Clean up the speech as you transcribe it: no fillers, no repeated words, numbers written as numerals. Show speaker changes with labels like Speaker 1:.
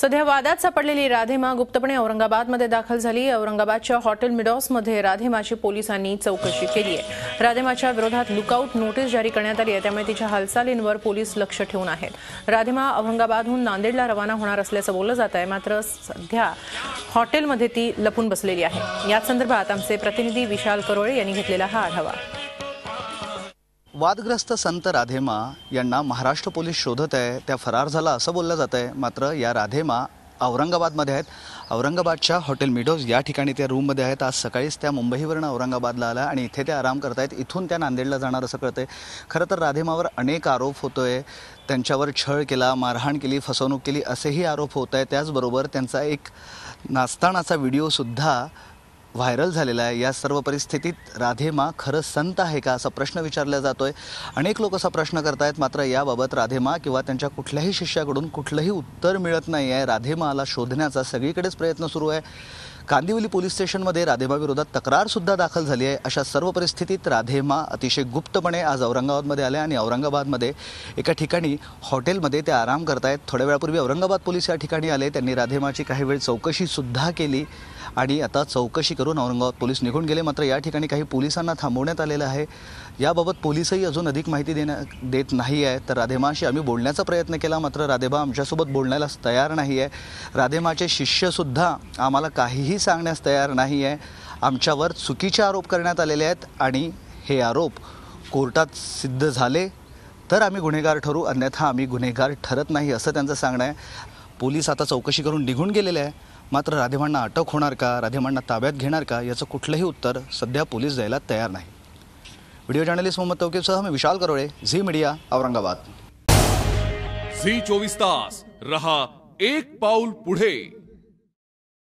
Speaker 1: सध्या वादात सापडलेली राधेमा गुप्तपणे औरंगाबादमध्ये दाखल झाली। औरंगाबादच्या हॉटेल मिडॉसमध्ये राधेमाची पोलिसांनी चौकशी केली आहे। राधेमाच्या विरोधात लुकआउट नोटीस जारी करण्यात आली आहे, त्यामुळे तिच्या हालचालींवर पोलीस लक्ष ठेवून आहेत। राधेमा औरंगाबादहून नांदेडला रवाना होणार असल्याचं बोललं जात आहे, मात्र सध्या हॉटेलमध्ये ती लपून बसलेली आहे। याच संदर्भात आमचे प्रतिनिधी विशाल करोळे यांनी घेतलेला हा आढावा।
Speaker 2: वादग्रस्त संत राधेमा यांना महाराष्ट्र पोलीस शोधत आहे, त्या फरार झाला असं बोललं जात आहे। मात्र या राधेमा औरंगाबादमध्ये आहेत। औरंगाबादच्या हॉटेल मिडोज या ठिकाणी त्या रूममध्ये आहेत। आज सकाळीच त्या मुंबईवरून औरंगाबादला आल्या आणि इथे त्या आराम करतायत। इथून त्या नांदेडला जाणार असं कळतंय। खरं तर राधेमावर अनेक आरोप होतोय, त्यांच्यावर छळ केला, मारहाण केली, फसवणूक केली असेही आरोप होत आहेत। त्याचबरोबर त्यांचा एक नाचतानाचा व्हिडिओसुद्धा व्हायरल झालेला आहे। या सर्व परिस्थितीत राधेमा खरं संत आहे का असा प्रश्न विचारला जातोय। अनेक लोक असा प्रश्न करतायत, मात्र याबाबत राधेमा किंवा त्यांच्या कुठल्याही शिष्याकडून कुठलंही उत्तर मिळत नाही आहे। राधेमाला शोधण्याचा सगळीकडेच प्रयत्न सुरू आहे। कांदिवली पोलीस स्टेशनमध्ये राधेमाविरोधात तक्रारसुद्धा दाखल झाली आहे। अशा सर्व परिस्थितीत राधेमा अतिशय गुप्तपणे आज औरंगाबादमध्ये आल्या आणि औरंगाबादमध्ये एका ठिकाणी हॉटेलमध्ये ते आराम करतायत। थोड्या वेळापूर्वी औरंगाबाद पोलीस या ठिकाणी आले, त्यांनी राधेमाची काही वेळ चौकशीसुद्धा केली आणि आता चौकशी करून औरंगाबाद पोलीस निघून गेले। मात्र या ठिकाणी काही पोलिसांना थांबवण्यात आलेलं आहे। याबाबत पोलीसही अजून अधिक माहिती देत नाही आहे। तर राधेमाशी आम्ही बोलण्याचा प्रयत्न केला, मात्र राधेमा आमच्यासोबत बोलण्याला तयार नाही आहे। राधेमाचे शिष्यसुद्धा आम्हाला काहीही सांगण्यास तयार नाही आहे। आमच्यावर चुकीचे आरोप करण्यात आलेले आहेत आणि हे आरोप कोर्टात सिद्ध झाले तर आम्ही गुन्हेगार ठरू, अन्यथा आम्ही गुन्हेगार ठरत नाही असं त्यांचं सांगणं आहे। पोलीस आता चौकशी करून निघून गेलेले आहे, मात्र राधेमांना अटक होणार का, राधेमांना ताब्यात घेणार का याचं कुठलंही उत्तर सध्या पोलीस द्यायला तयार नाही। व्हिडिओ जर्नलिस्ट मोहम्मद तौकीबसह मी Vishal Karole, Zee media, Aurangabad.
Speaker 3: Zee 24 तास रहा एक पाऊल पुढे।